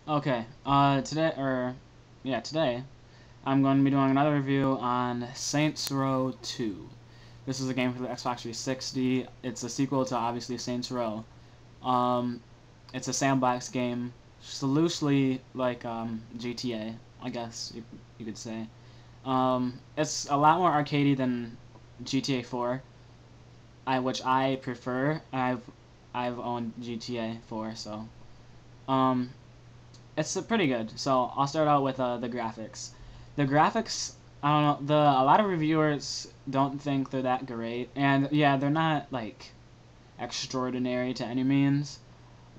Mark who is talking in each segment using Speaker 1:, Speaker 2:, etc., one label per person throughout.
Speaker 1: Okay, today I'm going to be doing another review on Saints Row 2. This is a game for the Xbox 360. It's a sequel to, obviously, Saints Row. Um, it's a sandbox game, so loosely like GTA, I guess you could say. It's a lot more arcadey than GTA 4, which I prefer. I've owned GTA 4, so um, it's pretty good. So I'll start out with the graphics. The graphics, I don't know. A lot of reviewers don't think they're that great, and yeah, they're not like extraordinary to any means.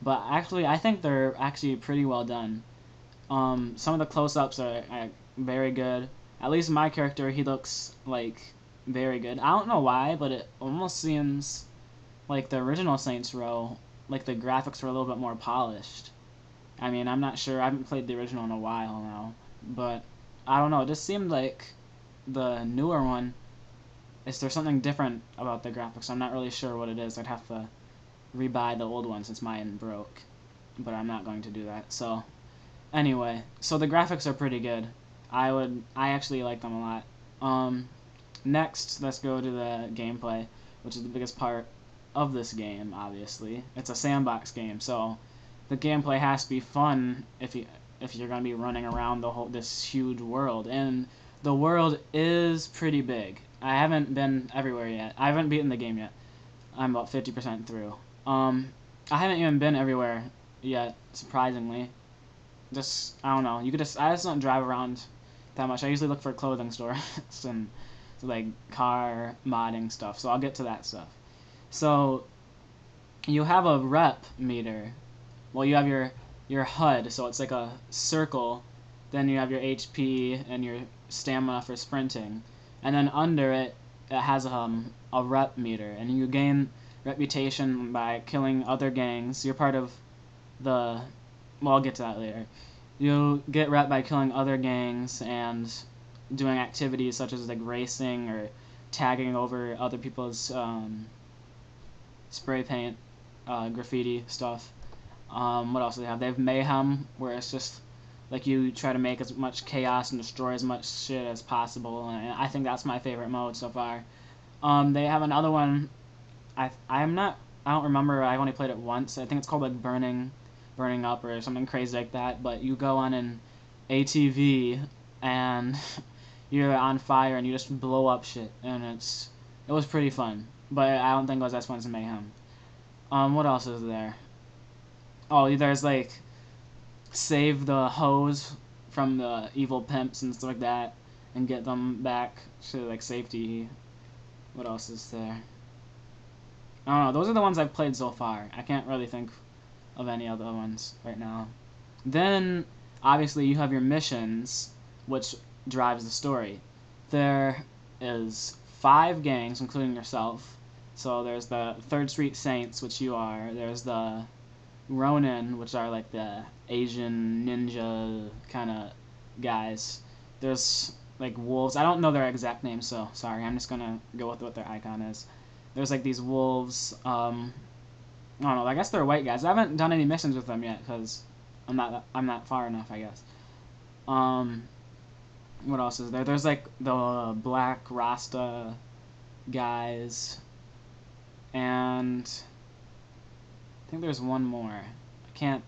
Speaker 1: But actually, I think they're actually pretty well done. Some of the close-ups are very good. At least my character, he looks like very good. I don't know why, but it almost seems like the original Saints Row, like the graphics were a little bit more polished. I mean, I'm not sure. I haven't played the original in a while now, but I don't know. It just seemed like the newer one. Is there something different about the graphics? I'm not really sure what it is. I'd have to rebuy the old one since mine broke, but I'm not going to do that. So anyway, so the graphics are pretty good. I actually like them a lot. Next, let's go to the gameplay, which is the biggest part of this game. Obviously, it's a sandbox game, so the gameplay has to be fun if you're gonna be running around this huge world, and the world is pretty big. I haven't been everywhere yet. I haven't beaten the game yet. I'm about 50% through. I haven't even been everywhere yet, surprisingly. Just I don't know. I just don't drive around that much. I usually look for clothing stores and like car modding stuff. So I'll get to that stuff. So you have a rep meter. Well, you have your HUD, so it's like a circle. Then you have your HP and your stamina for sprinting, and then under it, it has a rep meter, and you gain reputation by killing other gangs. You're part of the. Well, I'll get to that later. You get rep by killing other gangs and doing activities such as like racing or tagging over other people's spray paint, graffiti stuff. What else do they have? They have Mayhem, where it's just like you try to make as much chaos and destroy as much shit as possible, and I think that's my favorite mode so far. They have another one. I don't remember. I only played it once. I think it's called like burning up or something crazy like that. But you go on an ATV and you're on fire and you just blow up shit, and it was pretty fun. But I don't think it was as fun as Mayhem. What else is there? Oh, there's like save the hoes from the evil pimps and stuff like that, and get them back to like safety. What else is there? I don't know. Those are the ones I've played so far. I can't really think of any other ones right now. Then obviously you have your missions, which drives the story. There is 5 gangs, including yourself. So there's the Third Street Saints, which you are. There's the Ronin, which are like the Asian ninja kind of guys. There's like wolves. I don't know their exact names, so sorry. I'm just gonna go with what their icon is. There's like these wolves. I don't know. I guess they're white guys. I haven't done any missions with them yet because I'm not far enough, I guess. What else is there? There's like the black Rasta guys, and I think there's one more. I can't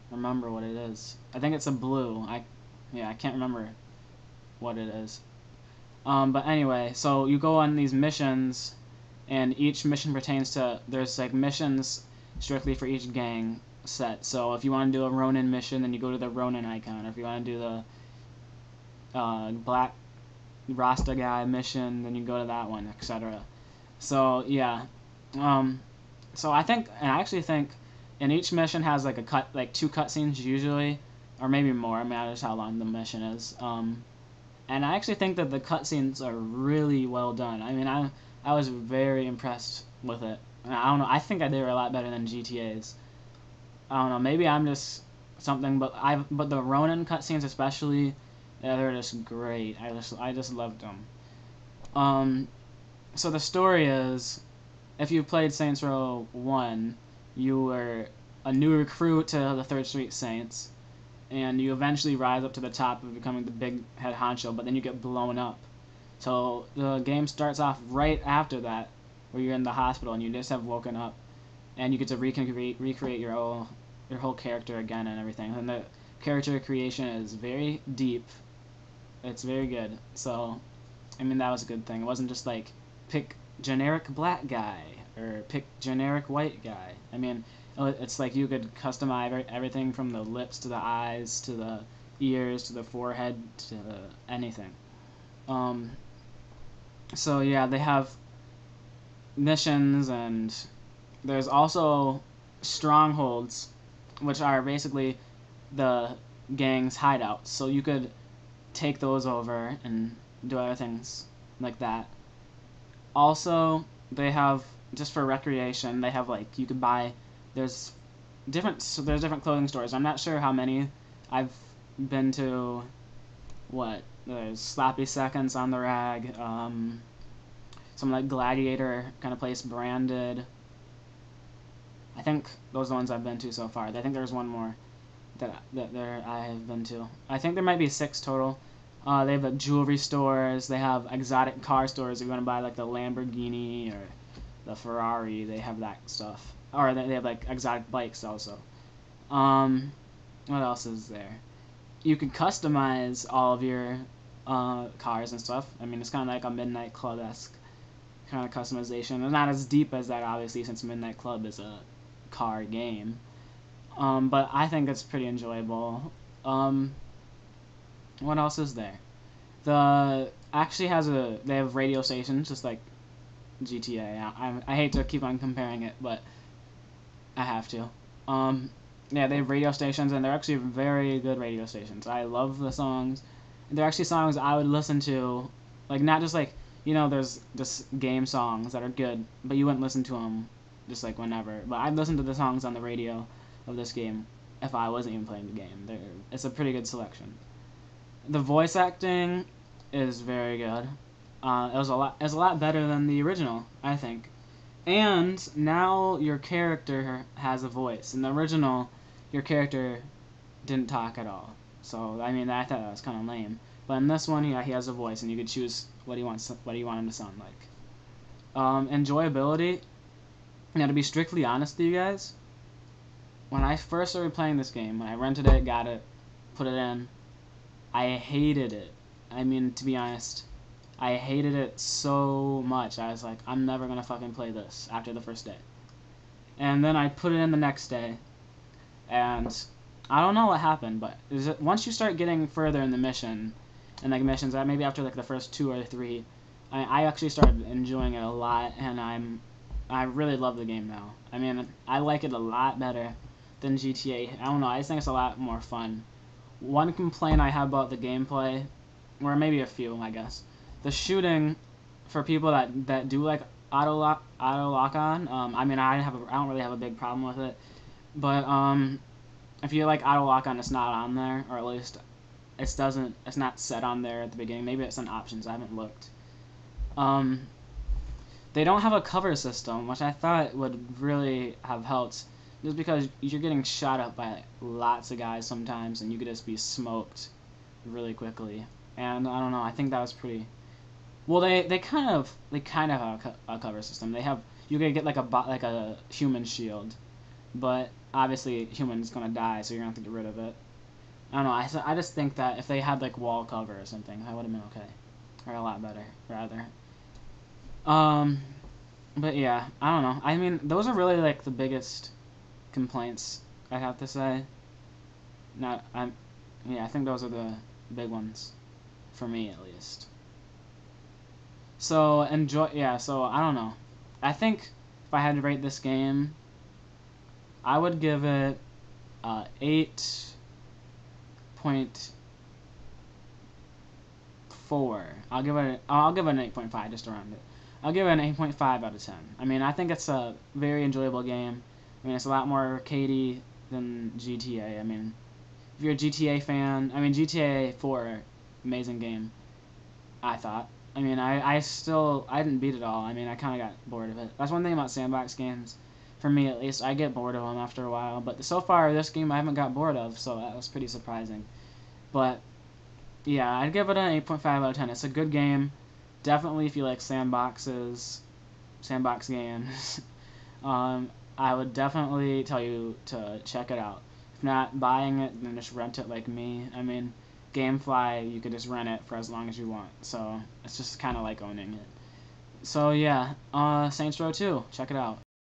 Speaker 1: remember what it is. I think it's a blue. I can't remember what it is. But anyway, so you go on these missions, and each mission pertains to, there's like missions strictly for each gang set. So if you want to do a Ronin mission, then you go to the Ronin icon. Or if you want to do the black Rasta guy mission, then you go to that one, etc. So yeah, so I actually think, and each mission has like like 2 cutscenes usually, or maybe more. It matters how long the mission is. And I actually think that the cutscenes are really well done. I mean, I was very impressed with it. I don't know. I think they were a lot better than GTA's. I don't know. Maybe I'm just something, but the Ronin cutscenes especially, yeah, they're just great. I just loved them. So the story is, if you played Saints Row 1, you were a new recruit to the Third Street Saints, and you eventually rise up to the top of becoming the big head honcho, but then you get blown up. So the game starts off right after that, where you're in the hospital and you just have woken up, and you get to recreate your whole character again and everything. And the character creation is very deep. It's very good. So, I mean, that was a good thing. It wasn't just like pick generic black guy or pick generic white guy. I mean, it's like you could customize everything from the lips to the eyes to the ears to the forehead to anything. So yeah, they have missions, and there's also strongholds, which are basically the gang's hideouts. So you could take those over and do other things like that. Also, they have, just for recreation, they have, like, you could buy, there's different clothing stores. I'm not sure how many. I've been to, what, there's Sloppy Seconds on the Rag, some like Gladiator kind of place, Branded. I think those are the ones I've been to so far. I think there's one more that I have been to. I think there might be 6 total. They have jewelry stores. They have exotic car stores. If you want to buy like the Lamborghini or the Ferrari, they have that stuff. Or they have like exotic bikes also. What else is there? You can customize all of your cars and stuff. I mean, it's kind of like a Midnight Club-esque kind of customization. It's not as deep as that, obviously, since Midnight Club is a car game. But I think it's pretty enjoyable. What else is there? They have radio stations, just like GTA. I hate to keep on comparing it, but I have to. Yeah, they have radio stations, and they're actually very good radio stations. I love the songs. They're actually songs I would listen to, like, not just like, you know, there's just game songs that are good, but you wouldn't listen to them just like whenever. But I'd listen to the songs on the radio of this game if I wasn't even playing the game. It's a pretty good selection. The voice acting is very good. It was a lot better than the original, I think. And now your character has a voice. In the original, your character didn't talk at all. So I mean, I thought that was kind of lame. But in this one, yeah, he has a voice, and you could choose what you want him to sound like. Enjoyability. Now, to be strictly honest with you guys, when I first started playing this game, when I rented it, got it, put it in, I hated it. I mean, to be honest, I hated it so much. I was like, I'm never gonna fucking play this after the first day. And then I put it in the next day, and I don't know what happened, but once you start getting further in the mission, and like missions, maybe after like the first 2 or 3, I actually started enjoying it a lot, and I really love the game now. I mean, I like it a lot better than GTA. I don't know, I just think it's a lot more fun. One complaint I have about the gameplay, or maybe a few, I guess, the shooting, for people that do like auto lock on. I mean, I don't really have a big problem with it, but if you like auto lock on, it's not on there, or at least it's not set on there at the beginning. Maybe it's in options. I haven't looked. They don't have a cover system, which I thought would really have helped, just because you're getting shot up by like, lots of guys sometimes, and you could just be smoked really quickly. And I don't know, I think that was pretty. Well, they kind of have a cover system. You could get like a human shield, but obviously human's gonna die, so you're gonna have to get rid of it. I don't know. I just think that if they had like wall cover or something, that would have been okay, or a lot better, rather. But yeah, I don't know. I mean, those are really like the biggest complaints I have to say. Yeah, I think those are the big ones, for me at least. So so I don't know. I think if I had to rate this game, I would give it 8.4. I'll give it an 8.5 just around it. I'll give it an 8.5 out of 10. I mean, I think it's a very enjoyable game. I mean, it's a lot more arcadey than GTA. I mean, if you're a GTA fan, I mean, GTA 4, amazing game, I thought. I mean, I didn't beat it all. I mean, I kind of got bored of it. That's one thing about sandbox games. For me, at least, I get bored of them after a while. But so far, this game I haven't got bored of, so that was pretty surprising. But yeah, I'd give it an 8.5 out of 10. It's a good game. Definitely if you like sandbox games. I would definitely tell you to check it out. If not buying it, then just rent it like me. I mean, GameFly, you could just rent it for as long as you want. So it's just kind of like owning it. So yeah, Saints Row 2, check it out.